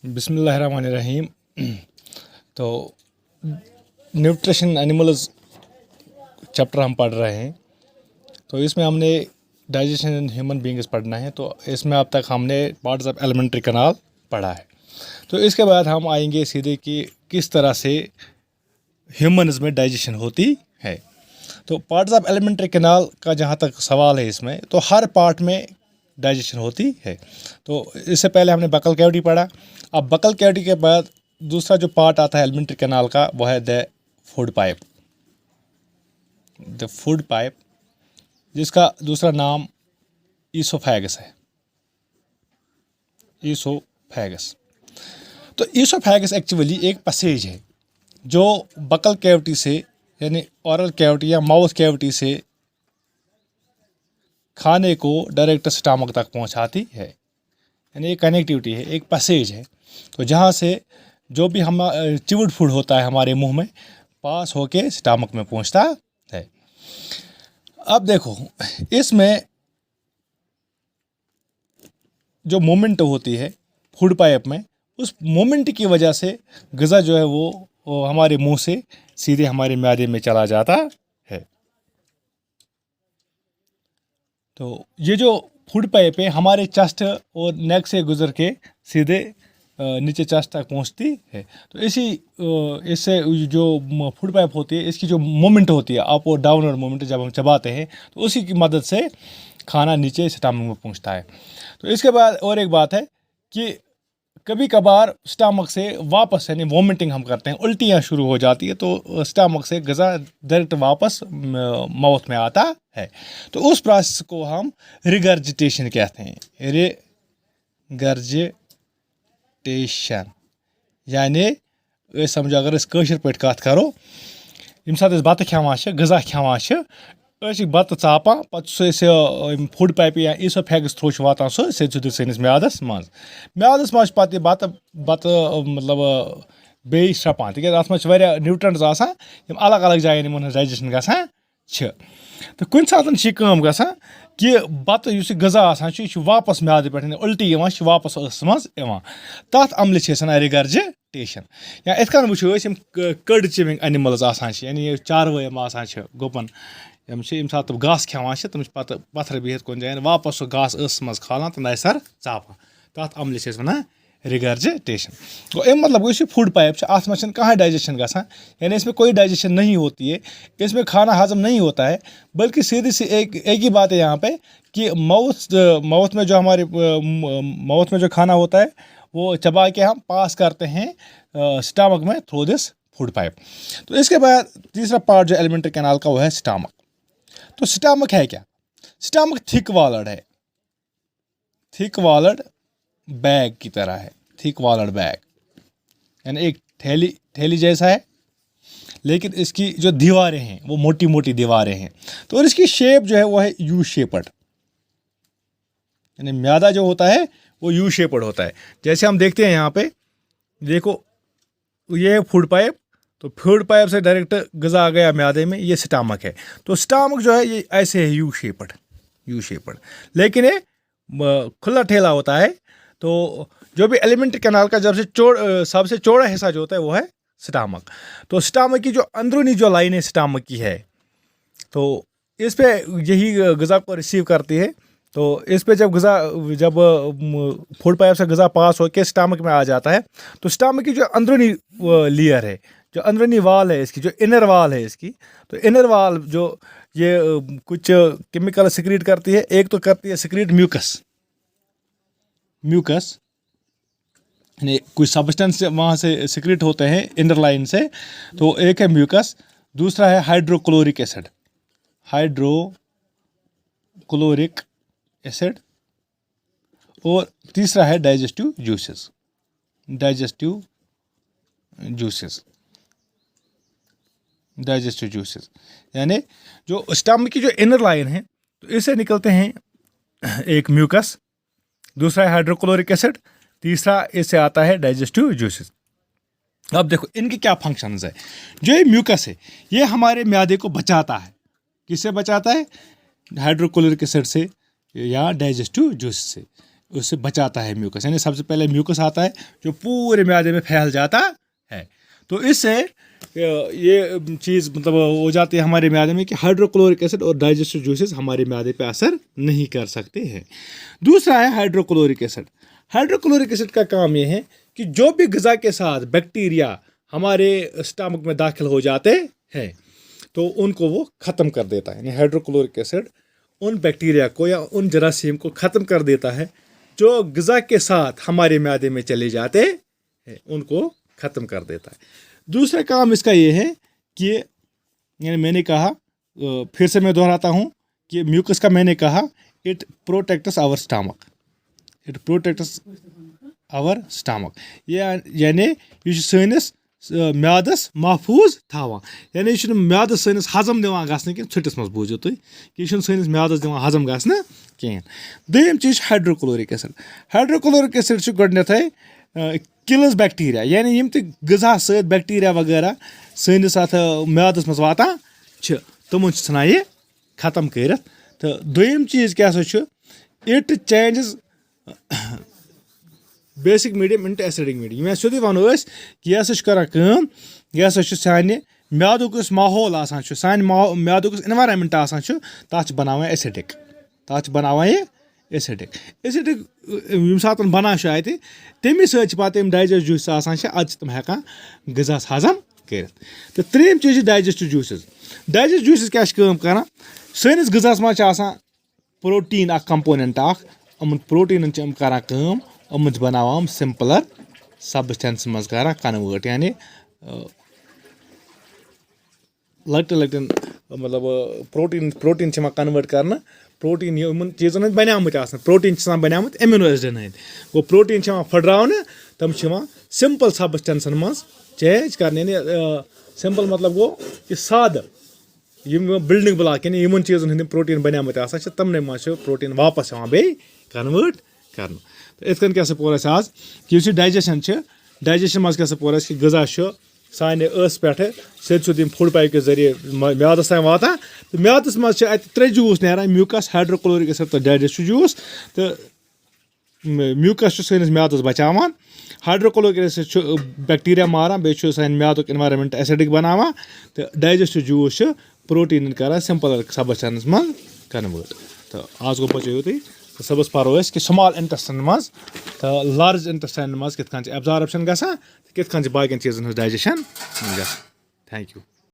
बिस्मिल्लाहिर्रहमानिर्रहीम। तो nutrition animals chapter हम पढ़ रहे हैं। तो इसमें हमने डाइजेशन इन ह्यूमन बींग्स पढ़ना है। तो इसमें अब तक हमने पार्ट्स ऑफ एलिमेंट्री कैनाल पढ़ा है। तो इसके बाद हम आएंगे सीधे कि किस तरह से ह्यूमन्स में डाइजेशन होती है। तो पार्ट्स ऑफ एलिमेंट्री कैनाल का जहाँ तक सवाल है, इसमें तो हर पार्ट में डाइजेशन होती है। तो इससे पहले हमने बकल कैविटी पढ़ा। अब बकल कैविटी के बाद दूसरा जो पार्ट आता है एलिमेंट्री कैनाल का, वो है the food pipe. The food pipe, जिसका दूसरा नाम ईसोफेगस है। ईसोफेगस। तो ईसोफेगस एक्चुअली एक पैसेज है जो बकल कैविटी से, यानी ओरल कैविटी या माउथ कैविटी से खाने को डायरेक्ट स्टमक तक पहुंचाती है। यानी एक कनेक्टिविटी है, एक पैसेज है। तो जहाँ से जो भी हम चिवड फूड होता है हमारे मुंह में, पास होके स्टमक में पहुंचता है। अब देखो, इसमें जो मोमेंट होती है फूड पाइप में, उस मोमेंट की वजह से ग़िज़ा जो है वो हमारे मुंह से सीधे हमारे मैदे में चला जाता है। तो ये जो फूड पाइप है हमारे चेस्ट और नेक से गुजर के सीधे नीचे चेस्ट तक पहुंचती है। तो इससे जो फूड पाइप होती है, इसकी जो मोमेंट होती है, अप और डाउनवर्ड मोमेंट, जब हम चबाते हैं तो उसी की मदद से खाना नीचे स्टमक में पहुंचता है। तो इसके बाद और एक बात है कि कभी कभार स्टमक से वापस, यानी वोमिटिंग हम करते हैं, उल्टियाँ शुरू हो जाती है, तो स्टमक से ग़िज़ा डायरेक्ट वापस माउथ में आता है। तो उस प्रोसेस को हम रिगर्जिटेशन कहते हैं। रिगर्जिटेशन यानी समझो, अगर कशर पे कत करो, यम साथ बत खेवान, ग़िज़ा खेवान, बत चापान, पे फूड पाइप या ईसोफेगस थ्रू वातान सीधे सैनिस म्यादस मज पे बत मतलब बे श्रपान, तिक अत मज न्यूट्रेंट्स आसान अलग अलग जायन यमन डाइजेशन गसान। तो कुछ सात गसान कि बत ग़िज़ा आसान वापस म्यादे पे उल्टी वापस मज तथ अमल रिगर्जिटेशन। या इत कन वो कड चिविंग एनिमल्स आसान, यानी चारवयम आसान गुपन, यम सात घास खेवान, तम पे पत्थर बिहत कुन जान वापस घास मज खालान तो नसर चापान, तथ अमल वन रिगर्जिटेशन। तो अम मतलब गो फूड पाइप, अत मज कह डाइजेशन गसान, यानी इसमें कोई डाइजेशन नहीं होती है, इसमें खाना हजम नहीं होता है, बल्कि सीधी सी एक ही बात है यहाँ पे कि माउथ में जो हमारे माउथ में जो खाना होता है वो चबा के हम पास करते हैं स्टमक में थ्रू दिस फूड पाइप। तो इसके बाद तीसरा पार्ट जो एलिमेंट्री कैनाल का, वो है स्टमक। तो स्टमक है क्या? स्टमक थिक वॉलड है, थिक वॉलड बैग की तरह है। थिक वॉलड बैग यानी एक थैली जैसा है, लेकिन इसकी जो दीवारें हैं वो मोटी मोटी दीवारें हैं। तो और इसकी शेप जो है वो है यू शेपड, यानी म्यादा जो होता है वो यू शेपड होता है। जैसे हम देखते हैं यहाँ पे, देखो ये है फूड पाइप, तो फूड पाइप से डायरेक्ट ग़िज़ा आ गया म्यादे में, ये स्टमक है। तो स्टमक जो है ये ऐसे है यू शेपड, लेकिन ये खुला ठेला होता है। तो जो भी एलिमेंट्री कैनाल का सबसे चौड़ा हिस्सा जो होता है वो है स्टमक। तो स्टमक की जो अंदरूनी जो लाइन है स्टमक की है, तो इस पे यही ग़िज़ा को रिसीव करती है। तो इस पे जब फूड पाइप से ग़िज़ा पास होकर स्टमक में आ जाता है, तो स्टमक की जो अंदरूनी लेयर है, जो अंदरूनी वाल है इसकी, जो इनर वाल है इसकी, तो इनर वाल जो ये कुछ केमिकल सिक्रीट करती है। एक तो करती है सिक्रीट म्यूकस, यानी कुछ सब्सटेंस वहाँ से सिक्रीट होते हैं इनर लाइन से। तो एक है म्यूकस, दूसरा है हाइड्रोक्लोरिक एसिड, और तीसरा है डाइजेस्टिव जूसेस। यानी जो स्टमक की जो इनर लाइन है, तो इससे निकलते हैं एक म्यूकस, दूसरा है हाइड्रोक्लोरिक एसिड, तीसरा इससे आता है डाइजेस्टिव जूसेस। अब देखो इनके क्या फंक्शंस है। जो ये म्यूकस है ये हमारे म्यादे को बचाता है। किससे बचाता है? हाइड्रोक्लोरिक एसिड से या डाइजेस्टिव जूस से। उससे बचाता है म्यूकस, यानी सबसे पहले म्यूकस आता है जो पूरे मैदे में फैल जाता है। तो इससे ये चीज़ मतलब हो जाती है हमारे मैदे में कि हाइड्रोक्लोरिक एसिड और डाइजेस्टिव जूसेस हमारे मैदे पे असर नहीं कर सकते हैं। दूसरा है हाइड्रोक्लोरिक एसिड। हाइड्रोक्लोरिक एसिड का काम ये है कि जो भी ग़िज़ा के साथ बैक्टीरिया हमारे स्टमक में दाखिल हो जाते हैं तो उनको वो ख़त्म कर देता है। यानी हाइड्रोक्लोरिक एसिड उन बैक्टीरिया को या उन जरासीम को ख़त्म कर देता है जो ग़िज़ा के साथ हमारे मैदे में चले जाते हैं, उनको ख़त्म कर देता है। दूसरा काम इसका ये है कि यानी मैंने कहा, फिर से मैं दोहराता हूँ कि म्यूकस का मैंने कहा it protects our stomach, it protects our stomach, यानी यह सैनिस म्यादस महफूज थावान, यानी यह म्यादस सैनिस हजम दिवान गसने कि छुट्टिस मज बूझो तुम कि यह सैनिस म्यादस दिवान हजम गसने कहें। दोयम चीज हाइड्रोक्लोरिक एसिड। हाइड्रोक्लोरिक एसिड गोडनेथै किल्स बैक्टीरिया, यानी यम ग़िज़ा सत बैक्टीरिया वगैरह सैनिस अत म्यादस मज वातान तमन षान यह ख़त्म कर। तो दोयम चीज क्या it changes basic medium into acidic medium. सोदी वनो कि यह कर यह सान म्यादुक माहौल आसान, सान म्यादुक एनवायरनमेंट आसान तथ बनावान एसिडिक, तथ बनावान यह एसिडिक। एसिडिक यम सात बना अत तमें सत डाइजेस्ट जूस अद तम हेकान ग़िज़ा हजम कर। तो त्रेम चीज डाइजेस्टिव जूसेस। डाइजेस्ट जूसेस क्या कर सैनिस ग़िज़ास मज protein a component Aman protein कर अमन बनावान सिंपलर सबस्टेंस मज कर कन्वर्ट, यानी लकटन लकटन मतलब प्रोटीन कन्वर्ट कर प्रोटीन इन चीज़न बनामुत प्रोटीन बनामुत एमिनो एसिडन हंद गो प्रोटीन फटरावन तम सिंपल सबस्टेंसन मज चेंज कर। यानी सिंपल मतलब गो कि साद बिल्डिंग ब्लॉक, यानी इन चीज़न हंद प्रोटीन बनामुत तमन मज प्रोटीन वापस बे कन्वर्ट कर। तो इतन क्या पोर आज कि डाइजेशन डाइजेशन मज क्या पोर कि ग़िज़ा सान पे सद फूड पाइप के जरिए म्यादस तक वातान। तो म्यादस मज त्रे जूस नारान, म्यूकस, हाइड्रोक्लोरिक एसिड तो डाइजेस्टिव जूस। तो म्यूकस सैनिस म्यादस बचावान, हाइड्रोक्लोरिक एसिड बैक्टीरिया मारान, बे सान म्यादुक एनवायरनमेंट एसिडिक बनावान। तो डाइजेस्टिव जूस प्रोटीन कर सिंपल सबस्टेंस मज कन्वर्ट। तो आज गो बचो तुम सबस पारो कि स्मॉल इंटेस्टाइन मज तो लार्ज इंटेस्टाइन मज कित एब्जॉर्प्शन गसान, कित बाकियन चीज़न डाइजेशन गसान। Thank you.